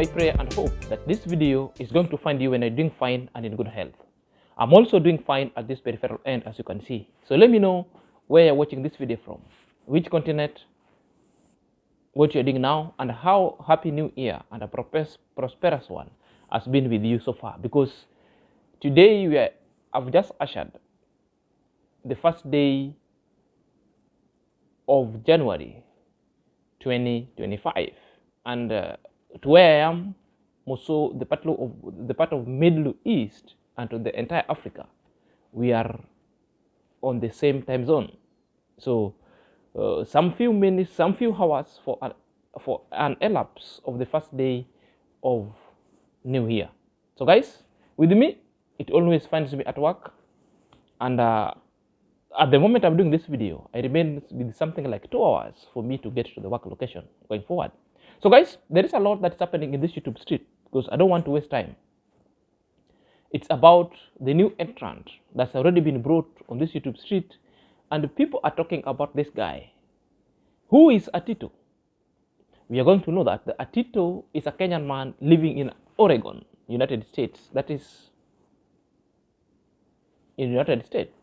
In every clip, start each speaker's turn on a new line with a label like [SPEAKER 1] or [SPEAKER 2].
[SPEAKER 1] my prayer and hope that this video is going to find you when you're doing fine and in good health. I'm also doing fine at this peripheral end, as you can see. So let me know where you're watching this video from, which continent, what you're doing now, and how Happy New Year and a prosperous one has been with you so far. Because today I've just ushered the first day of January 2025, and to where I am, also the part of Middle East and to the entire Africa, we are on the same time zone. So some few minutes, some few hours for an elapse of the first day of New Year. So guys, with me, it always finds me at work, and at the moment I'm doing this video, I remain with something like 2 hours for me to get to the work location going forward. So guys, there is a lot that's happening in this YouTube street because I don't want to waste time. It's about the new entrant that's already been brought on this YouTube street, and people are talking about this guy. Who is ATTITO? We are going to know that the ATTITO is a Kenyan man living in Oregon, United States. That is in United States.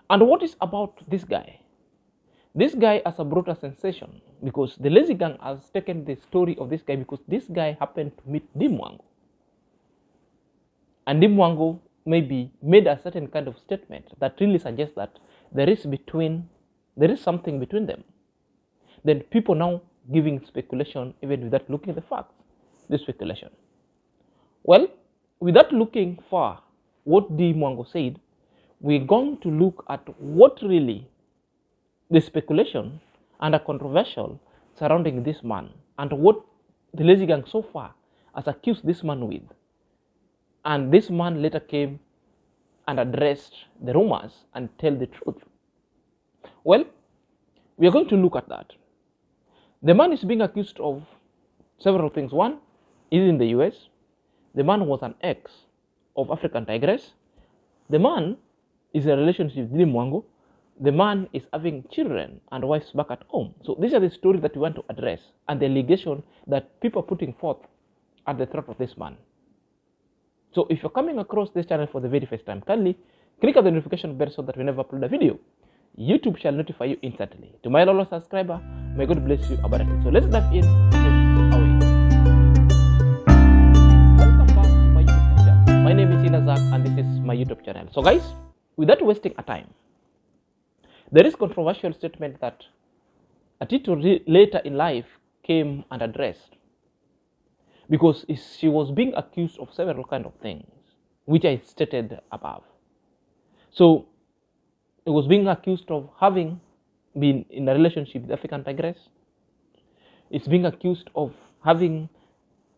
[SPEAKER 1] And what is about this guy? This guy has brought a sensation because the lazy gang has taken the story of this guy because this guy happened to meet DEEMEANGO. And DEEMEANGO maybe made a certain kind of statement that really suggests that there is something between them. Then people now giving speculation even without looking at the facts, the speculation. Well, without looking for what DEEMEANGO said, we're going to look at what really the speculation and a controversial surrounding this man and what the lazy gang so far has accused this man with. And this man later came and addressed the rumors and tell the truth. Well, we are going to look at that. The man is being accused of several things. One is in the US. The man was an ex of African Tigress. The man is in a relationship with DEEMEANGO. The man is having children and wives back at home. So these are the stories that we want to address and the allegation that people are putting forth at the throat of this man. So if you're coming across this channel for the very first time, kindly click on the notification bell so that whenever I upload a video, YouTube shall notify you instantly. To my loyal subscriber, may God bless you abundantly. So let's dive in away. Welcome back to my YouTube channel. My name is Zach and this is my YouTube channel. So guys, without wasting a time, there is controversial statement that ATTITO later in life came and addressed because she was being accused of several kind of things, which I stated above. So it was being accused of having been in a relationship with African Tigress. It's being accused of having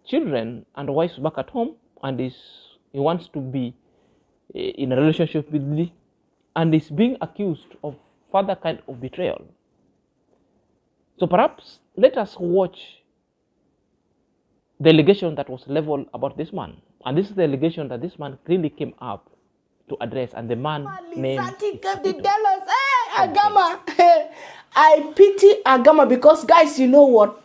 [SPEAKER 1] children and wives back at home, and he wants to be in a relationship with Lee, and is being accused of further kind of betrayal. So perhaps let us watch the allegation that was leveled about this man. And this is the allegation that this man really came up to address, and the man named
[SPEAKER 2] Hey, Agama. I pity Agama because, guys, you know what?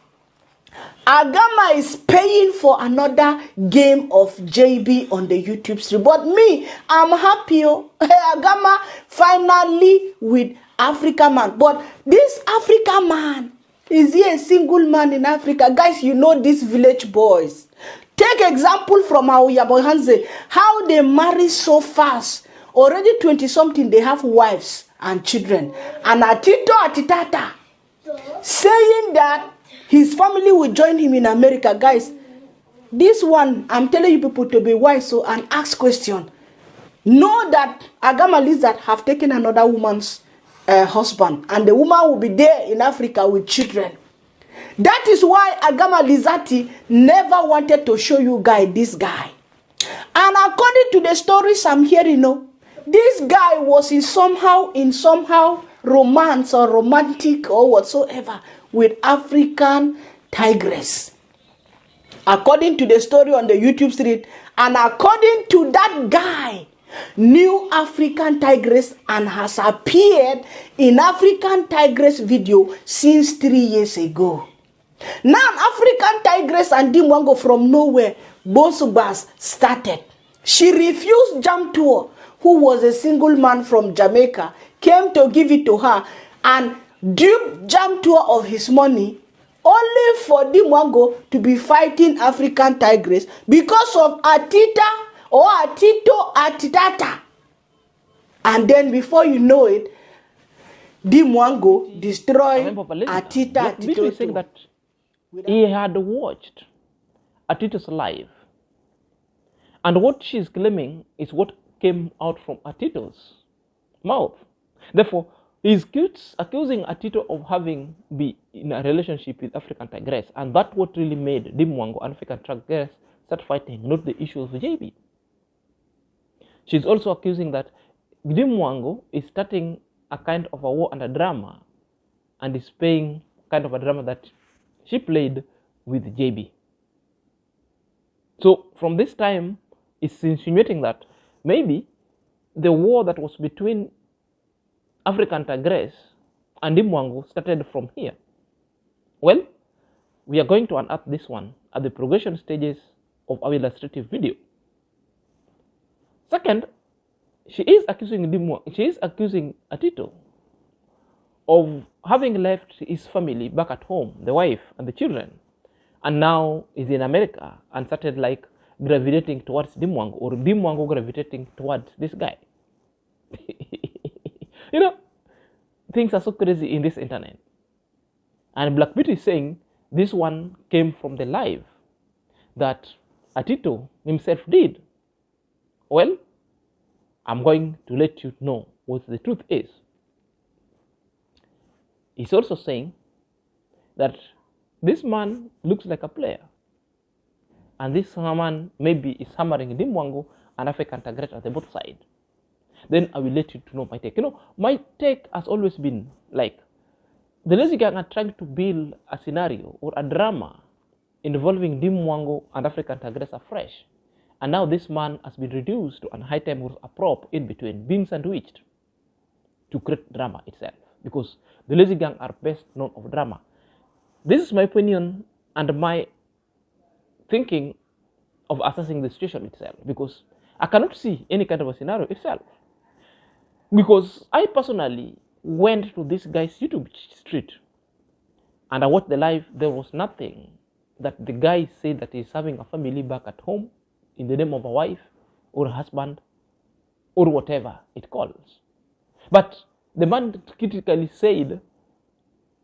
[SPEAKER 2] Agama is paying for another game of JB on the YouTube stream. But me, I'm happy. Agama finally with Africa man. But this Africa man, is he a single man in Africa? Guys, you know these village boys. Take example from our Yabohanze, how they marry so fast. Already 20-something, they have wives and children. And ATTITA saying that his family will join him in America. Guys, this one, I'm telling you people to be wise so and ask question. Know that Agama Lizard have taken another woman's husband, and the woman will be there in Africa with children. That is why Agama Lizati never wanted to show you guys this guy. And according to the stories I'm hearing, this guy was in somehow romance or romantic or whatsoever with African Tigress. According to the story on the YouTube street, and according to that guy, new African Tigress and has appeared in African Tigress video since 3 years ago. Now African Tigress and DEEMEANGO from nowhere, Bosubas started. She refused Jam Tour, who was a single man from Jamaica, came to give it to her and duped Jam Tour of his money, only for DEEMEANGO to be fighting African Tigress because of ATTITA or ATTITO, ATTITA. And then before you know it, DEEMEANGO destroyed ATTITA.
[SPEAKER 1] ATTITO is saying that he had watched ATTITO's live. And what she's claiming is what came out from ATTITO's mouth. Therefore, he's accusing ATTITO of having been in a relationship with African Tigress. And that's what really made DEEMEANGO and African Tigress start fighting, not the issues with JB. She's also accusing that DEEMEANGO is starting a kind of a war and a drama, and is playing kind of a drama that she played with JB. So from this time, it's insinuating that maybe the war that was between African Tigress and DEEMEANGO started from here. Well, we are going to unearth this one at the progression stages of our illustrative video. Second, she is accusing ATTITO of having left his family back at home, the wife and the children, and now is in America and started like gravitating towards DEEMEANGO, or DEEMEANGO gravitating towards this guy. You know, things are so crazy in this internet. And Black Beauty is saying this one came from the live that ATTITO himself did. Well, I'm going to let you know what the truth is. He's also saying that this man looks like a player, and this man maybe is hammering DEEMEANGO and African Tigress at the both sides. Then I will let you to know my take. You know, my take has always been like the Lazy Gang are trying to build a scenario or a drama involving DEEMEANGO and African Tigress afresh. And now this man has been reduced to an item or a prop in between, being sandwiched to create drama itself. Because the Lazy Gang are best known of drama. This is my opinion and my thinking of assessing the situation itself. Because I cannot see any kind of a scenario itself. Because I personally went to this guy's YouTube street and I watched the live. There was nothing that the guy said that he's having a family back at home in the name of a wife or a husband or whatever it calls. But the man critically said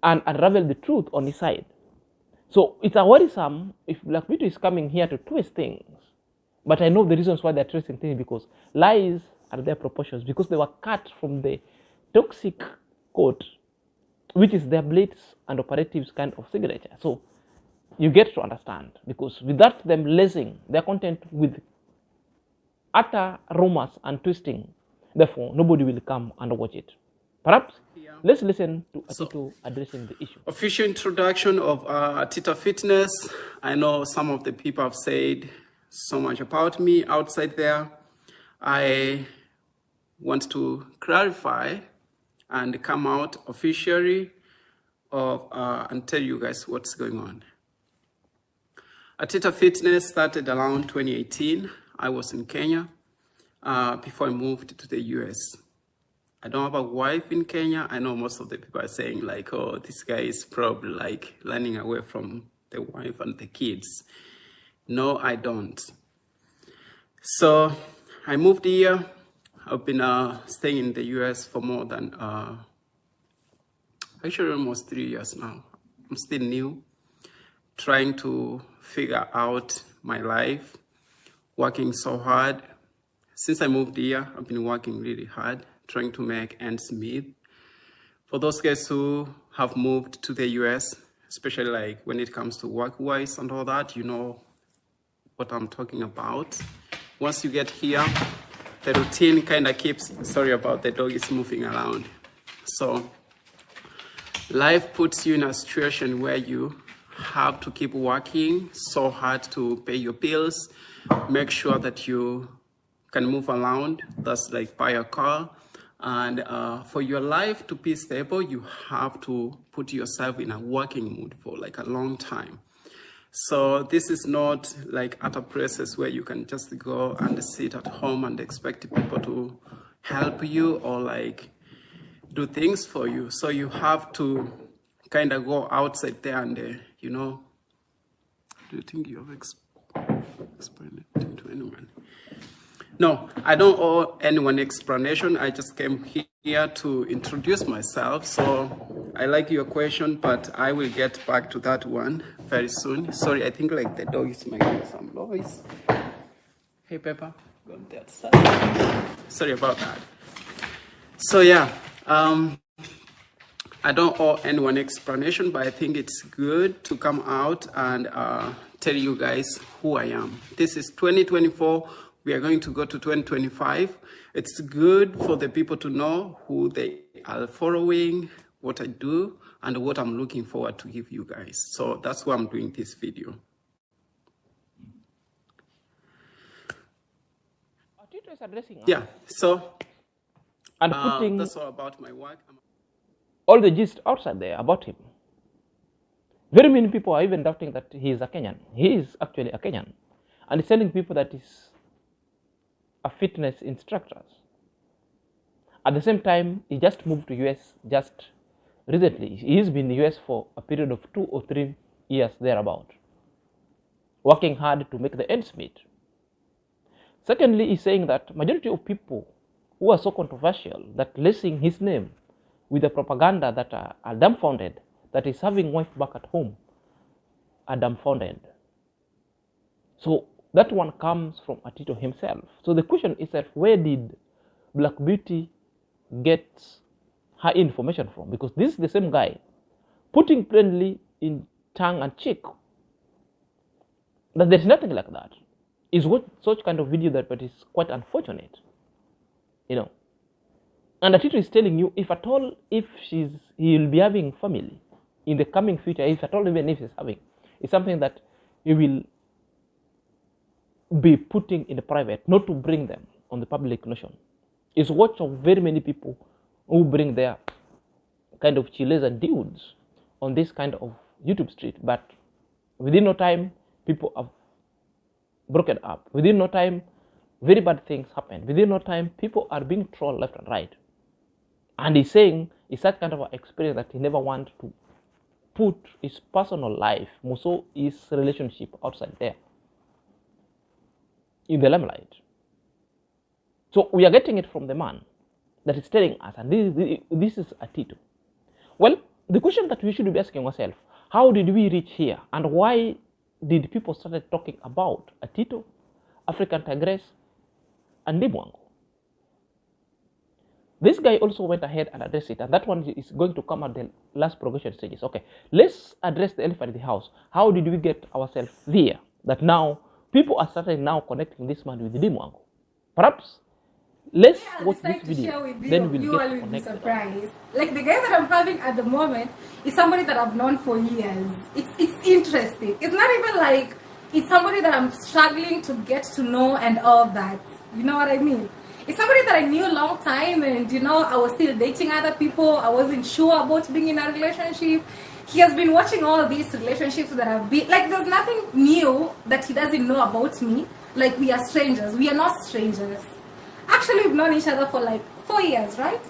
[SPEAKER 1] and unraveled the truth on his side. So it's a worrisome if Black Beauty is coming here to twist things. But I know the reasons why they're twisting things, because lies are their proportions, because they were cut from the toxic code, which is their blades and operatives kind of signature. So you get to understand, because without them lacing their content with utter rumors and twisting, therefore nobody will come and watch it. Perhaps let's listen to ATTITO addressing the issue.
[SPEAKER 3] Official introduction of ATTITA Fitness. I know some of the people have said so much about me outside there. I want to clarify and come out officially and tell you guys what's going on. ATTITA Fitness started around 2018. I was in Kenya before I moved to the US. I don't have a wife in Kenya. I know most of the people are saying like, oh, this guy is probably like running away from the wife and the kids. No, I don't. So I moved here. I've been staying in the US for more than, actually almost 3 years now. I'm still new, trying to figure out my life, working so hard. Since I moved here, I've been working really hard, trying to make ends meet. For those guys who have moved to the US, especially like when it comes to work-wise and all that, you know what I'm talking about. Once you get here, the routine kind of keeps, sorry about the dog is moving around. So life puts you in a situation where you have to keep working so hard to pay your bills, make sure that you can move around. That's like buy a car, And for your life to be stable, you have to put yourself in a working mood for like a long time. So this is not like other places where you can just go and sit at home and expect people to help you or like do things for you. So you have to kind of go outside there and, you know, do you think you have explained it to anyone? No, I don't owe anyone explanation. I just came here to introduce myself. So I like your question, but I will get back to that one very soon. Sorry, I think like the dog is making some noise. Hey, Pepper, go on that side. Sorry about that. So yeah, I don't owe anyone explanation, but I think it's good to come out and tell you guys who I am. This is 2024. We are going to go to 2025. It's good for the people to know who they are following, what I do, and what I'm looking forward to give you guys. So that's why I'm doing this video.
[SPEAKER 1] Atito is addressing us.
[SPEAKER 3] Yeah, so
[SPEAKER 1] and putting
[SPEAKER 3] that's all about my work.
[SPEAKER 1] all the gist outside there about him. Very many people are even doubting that he is a Kenyan. He is actually a Kenyan. And he's telling people that he's a fitness instructor. At the same time, he just moved to US just recently. He's been in the US for a period of 2 or 3 years thereabout, working hard to make the ends meet. Secondly, he's saying that majority of people who are so controversial that lacing his name with the propaganda that are dumbfounded, that is having wife back at home, are dumbfounded. So that one comes from Attito himself. So the question is that where did Black Beauty get her information from? Because this is the same guy putting plainly in tongue and cheek that there's nothing like that. Is what such kind of video that, but it's quite unfortunate, you know. And Attito is telling you, if at all, if he'll be having family in the coming future, if at all, even if he's having, it's something that he will be putting in the private, not to bring them on the public notion. It's what of very many people who bring their kind of chiles and dudes on this kind of YouTube street, but within no time, people have broken up. Within no time, very bad things happen. Within no time, people are being trolled left and right. And he's saying it's that kind of an experience that he never wants to put his personal life, more so his relationship outside there, in the limelight. So we are getting it from the man that is telling us, and this is Attito. Well, the question that we should be asking ourselves, how did we reach here, and why did people started talking about Attito, African Tigress, and DEEMEANGO? This guy also went ahead and addressed it, and that one is going to come at the last progression stages. Okay, let's address the elephant in the house. How did we get ourselves there? That now people are starting now connecting this man with DEEMEANGO. Perhaps let's watch this video, then we'll get connected.
[SPEAKER 4] Surprised. Like the guy that I'm having at the moment is somebody that I've known for years. It's interesting. It's not even like it's somebody that I'm struggling to get to know and all that. You know what I mean? It's somebody that I knew a long time, and you know, I was still dating other people. I wasn't sure about being in a relationship. He has been watching all these relationships that I've been, like, there's nothing new that he doesn't know about me. Like, we are strangers. We are not strangers. Actually, we've known each other for like 4 years, right?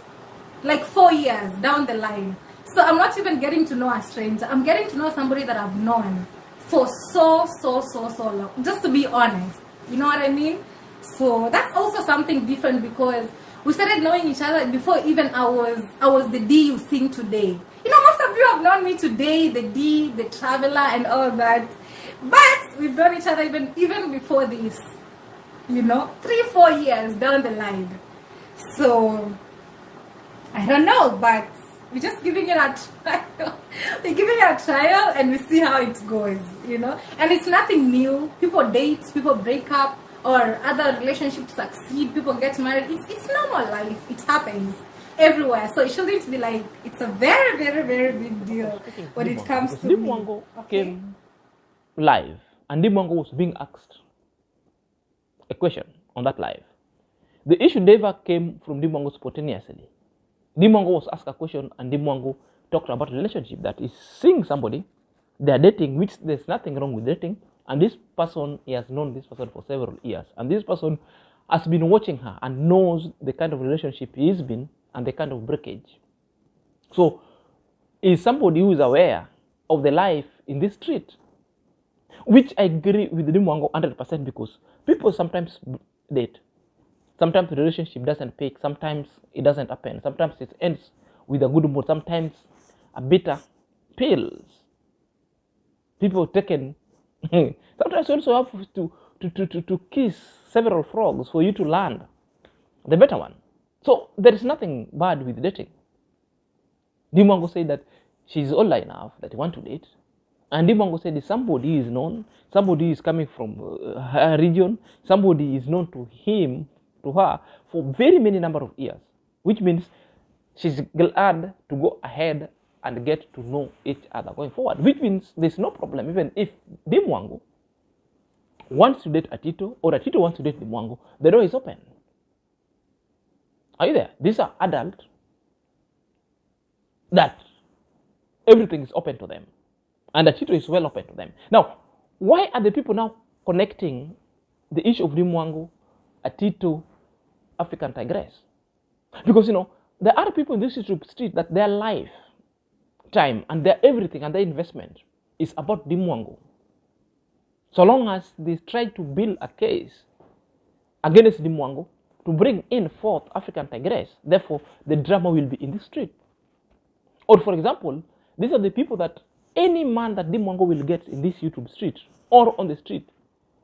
[SPEAKER 4] Like 4 years down the line. So I'm not even getting to know a stranger. I'm getting to know somebody that I've known for so long. Just to be honest. You know what I mean? So that's also something different, because we started knowing each other before even I was the D you sing today. You know, most of you have known me today, the D, the traveler, and all that. But we've known each other even before this. You know, 3-4 years down the line. So I don't know, but we're just giving it a trial. We're giving it a trial, and we see how it goes. You know, and it's nothing new. People date, people break up, or other relationships succeed, people get married. It's normal life. It happens everywhere. So it shouldn't be like, it's a very big deal when it comes to
[SPEAKER 1] DEEMEANGO came live, and DEEMEANGO was being asked a question on that live. The issue never came from DEEMEANGO spontaneously. DEEMEANGO was asked a question, and DEEMEANGO talked about a relationship that is seeing somebody, they are dating, which there's nothing wrong with dating, and this person, he has known this person for several years, and this person has been watching her and knows the kind of relationship he's been and the kind of breakage. So, is somebody who is aware of the life in this street, which I agree with DEEMEANGO 100% because people sometimes date. Sometimes the relationship doesn't pick, sometimes it doesn't happen, sometimes it ends with a good mood, sometimes a bitter pills. People taken, sometimes you also have to kiss several frogs for you to land the better one. So there is nothing bad with dating. DEEMEANGO said that she's older enough that he want to date. And DEEMEANGO said somebody is known, somebody is coming from her region, somebody is known to him, to her, for very many number of years. Which means she's glad to go ahead and get to know each other going forward. Which means there's no problem even if DEEMEANGO wants to date ATTITO or ATTITO wants to date DEEMEANGO, the door is open. Are you there? These are adults that everything is open to them. And ATTITO is well open to them. Now, why are the people now connecting the issue of DEEMEANGO, ATTITO, African Tigress? Because, you know, there are people in this street that their life, time, and their everything and their investment is about DEEMEANGO. So long as they try to build a case against DEEMEANGO to bring in forth African Tigress, therefore the drama will be in the street. Or for example, these are the people that any man that DEEMEANGO will get in this YouTube street or on the street,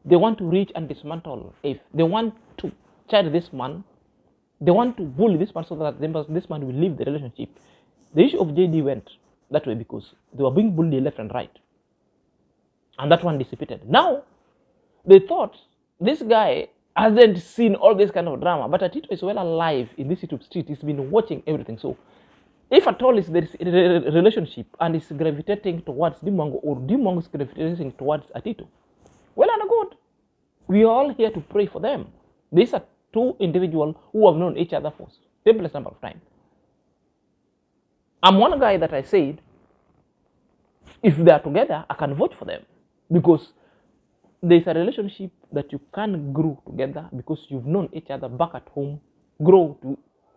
[SPEAKER 1] they want to reach and dismantle. If they want to charge this man, they want to bully this man so that this man will leave the relationship. The issue of JD went that way because they were being bullied left and right. And that one dissipated. Now, they thought this guy hasn't seen all this kind of drama, but ATTITO is well alive in this YouTube street. He's been watching everything. So, if at all there is a relationship and is gravitating towards DEEMEANGO or DEEMEANGO is gravitating towards ATTITO, well and good. We are all here to pray for them. These are two individuals who have known each other for a simplest number of time. I'm one guy that I said, if they are together, I can vote for them. Because there's a relationship that you can grow together because you've known each other back at home, grow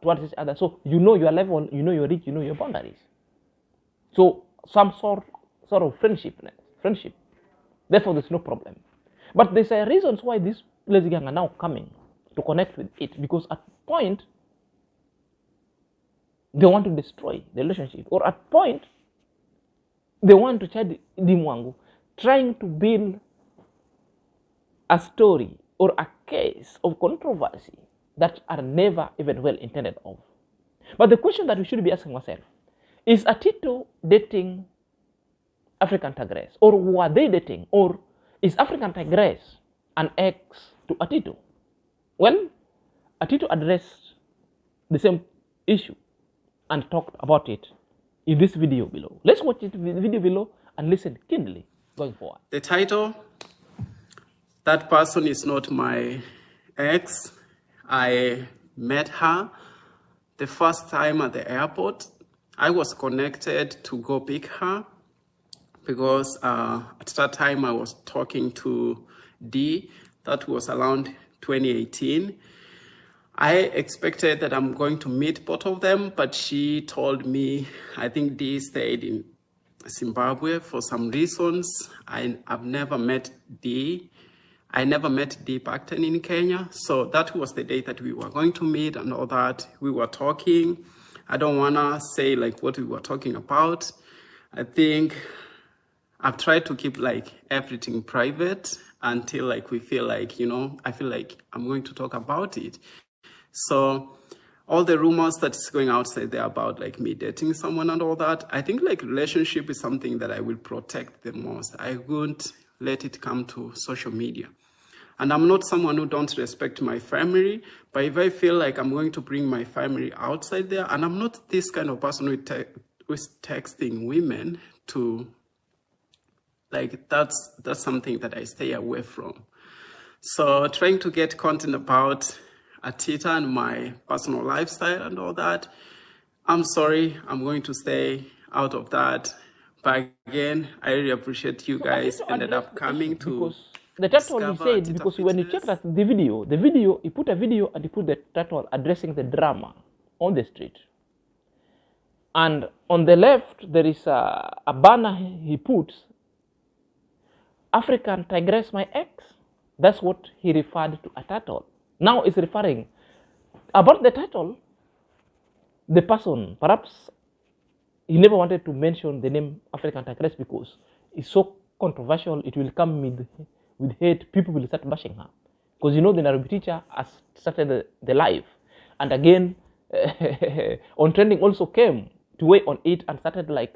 [SPEAKER 1] towards each other. So you know your level, you know your reach, you know your boundaries. So some sort of friendship. Therefore, there's no problem. But there's a reasons why these lazy gang are now coming to connect with it, because at point they want to destroy the relationship, or at point they want to charge DEEMEANGO, trying to build a story or a case of controversy that are never even well intended of. But the question that we should be asking ourselves, is ATTITO dating African Tigress, or were they dating, or is African Tigress an ex to ATTITO? Well, ATTITO addressed the same issue and talked about it in this video below. Let's watch the video below and listen keenly going forward.
[SPEAKER 3] The title, that person is not my ex. I met her the first time at the airport. I was connected to go pick her because at that time I was talking to D. That was around 2018. I expected that I'm going to meet both of them, but she told me, I think D stayed in Zimbabwe for some reasons. I've never met D. I never met D back then in Kenya. So that was the day that we were going to meet and all that. We were talking. I don't want to say like what we were talking about. I think I've tried to keep like everything private until like we feel like, you know, I feel like I'm going to talk about it. So all the rumors that is going outside there about like me dating someone and all that, I think like relationship is something that I will protect the most. I won't let it come to social media. And I'm not someone who don't respect my family, but if I feel like I'm going to bring my family outside there, and I'm not this kind of person who's texting women to, like, that's something that I stay away from. So trying to get content about ATTITA and my personal lifestyle and all that. I'm sorry, I'm going to stay out of that. But again, I really appreciate you
[SPEAKER 1] So
[SPEAKER 3] guys
[SPEAKER 1] Atito
[SPEAKER 3] ended
[SPEAKER 1] addressed
[SPEAKER 3] up
[SPEAKER 1] the
[SPEAKER 3] coming
[SPEAKER 1] issue
[SPEAKER 3] to
[SPEAKER 1] because the title he
[SPEAKER 3] discover
[SPEAKER 1] said,
[SPEAKER 3] ATTITA
[SPEAKER 1] because when you check
[SPEAKER 3] Fitness.
[SPEAKER 1] that the video, he put a video and he put the title addressing the drama on the street. And on the left, there is a banner he puts, African Tigress, my ex. That's what he referred to a title. Now it's referring about the title, the person, perhaps he never wanted to mention the name African Tigress because it's so controversial. It will come with hate. People will start bashing her because you know the Nairobi teacher has started the live, and again on trending also came to weigh on it and started like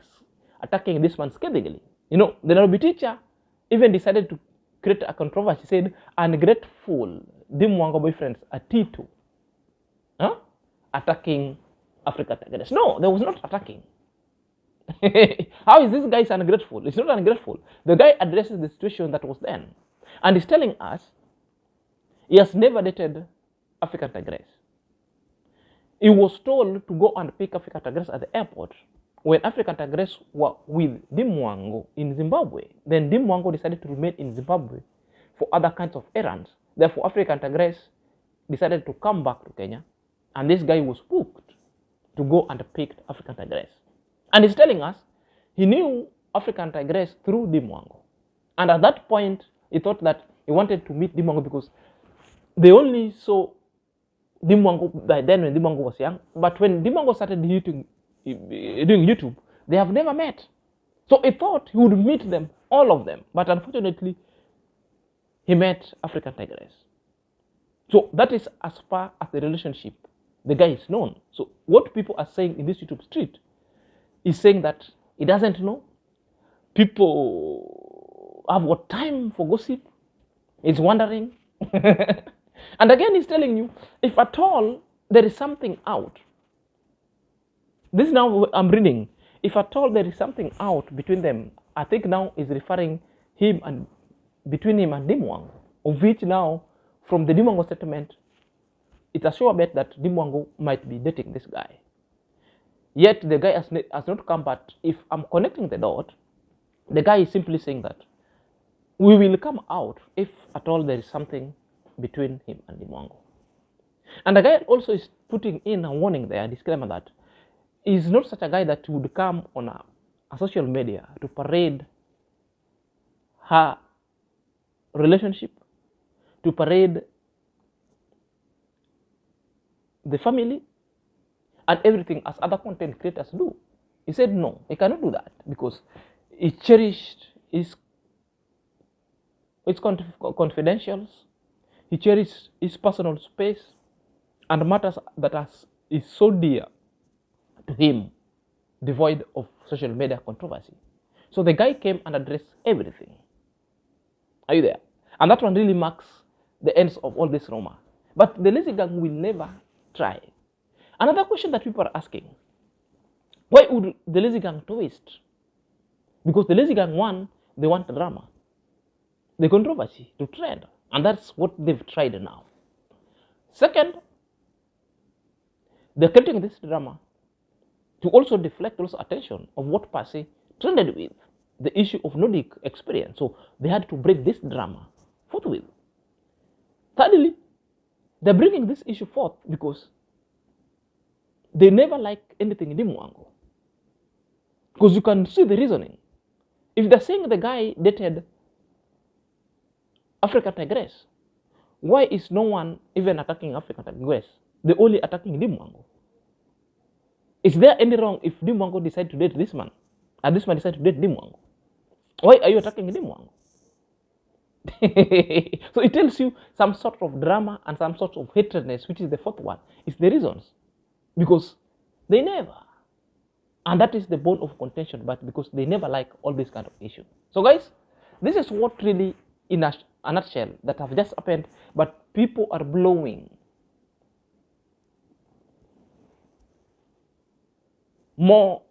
[SPEAKER 1] attacking this man scathingly. You know, the Nairobi teacher even decided to create a controversy. Said ungrateful Wango boyfriends ATTITO, huh? Attacking Africa Tigress. No, there was not attacking. How is this guy ungrateful? It's not ungrateful. The guy addresses the situation that was then. And he's telling us he has never dated African Tigress. He was told to go and pick African Tigress at the airport when African Tigress were with Wango in Zimbabwe. Then Wango decided to remain in Zimbabwe for other kinds of errands. Therefore, African Tigress decided to come back to Kenya. And this guy was booked to go and pick African Tigress. And he's telling us he knew African Tigress through Wango. And at that point, he thought that he wanted to meet Wango because they only saw Wango by then when Wango was young. But when Wango started doing YouTube, they have never met. So he thought he would meet them, all of them. But unfortunately, he met African Tigress. So that is as far as the relationship the guy is known. So what people are saying in this YouTube street is saying that he doesn't know. People have got time for gossip. He's wondering. And again, he's telling you, if at all there is something out, this now I'm reading, if at all there is something out between them, I think now is referring him and between him and Wango, of which now from the Wango statement, it's a sure bet that Wango might be dating this guy. Yet the guy has not come, but if I'm connecting the dot, the guy is simply saying that we will come out if at all there is something between him and Wango. And the guy also is putting in a warning there, a disclaimer that he's not such a guy that would come on a social media to parade her relationship, to parade the family, and everything as other content creators do. He said no, he cannot do that because he cherished his confidentials, he cherished his personal space and matters that is so dear to him, devoid of social media controversy. So the guy came and addressed everything. Are you there? And that one really marks the ends of all this rumor. But the lazy gang will never try. Another question that people are asking, why would the lazy gang twist? Because the lazy gang, one, they want drama, the controversy to trend, and that's what they've tried now. Second, they're creating this drama to also deflect also attention of what per se trended with, the issue of Nordic experience. So they had to break this drama forthwith. Thirdly, they're bringing this issue forth because they never like anything in Wango. Because you can see the reasoning. If they're saying the guy dated African Tigress, why is no one even attacking African Tigress? They're only attacking Wango. Is there any wrong if Wango decide to date this man, and this man decide to date Wango? Why are you attacking Wango? So it tells you some sort of drama and some sort of hatredness, which is the fourth one. It's the reasons. Because they never. And that is the bone of contention, but because they never like all this kind of issue. So guys, this is what really, in a nutshell, that have just happened, but people are blowing more,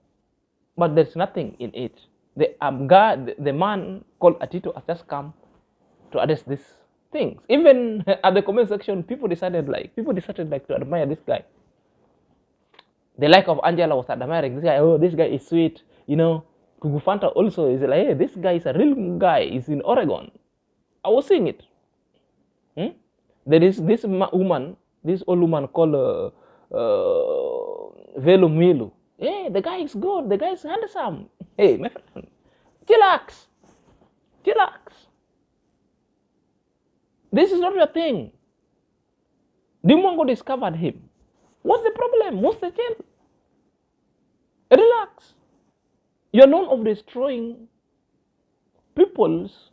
[SPEAKER 1] but there's nothing in it. The man called ATTITO has just come to address this things. Even at the comment section, people decided to admire this guy. The like of Angela was admiring this guy. Oh, this guy is sweet. You know, Kugufanta also is like, hey, this guy is a real guy. He's in Oregon. I was seeing it. There is this woman, this old woman called Velo Milu. Hey, the guy is good. The guy is handsome. Hey, my friend, chillax. This is not your thing. DEEMEANGO discovered him. What's the problem? What's the change? Relax. You're known of destroying people's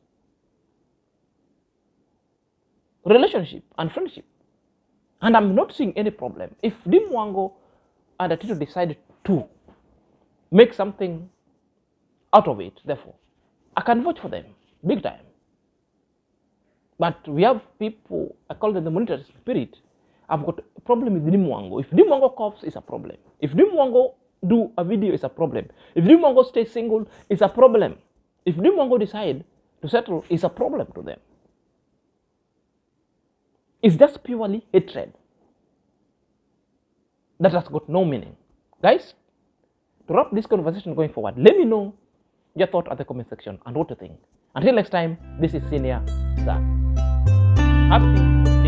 [SPEAKER 1] relationship and friendship. And I'm not seeing any problem. If DEEMEANGO and ATTITO decide to make something out of it, therefore, I can vote for them big time. But we have people, I call them the monitor spirit. I've got a problem with DEEMEANGO. If DEEMEANGO coughs, it's a problem. If DEEMEANGO do a video, it's a problem. If DEEMEANGO stays single, it's a problem. If DEEMEANGO decide to settle, it's a problem to them. It's just purely hatred that has got no meaning. Guys, to wrap this conversation going forward, let me know your thought at the comment section and what you think. Until next time, this is Senior Zach. Happy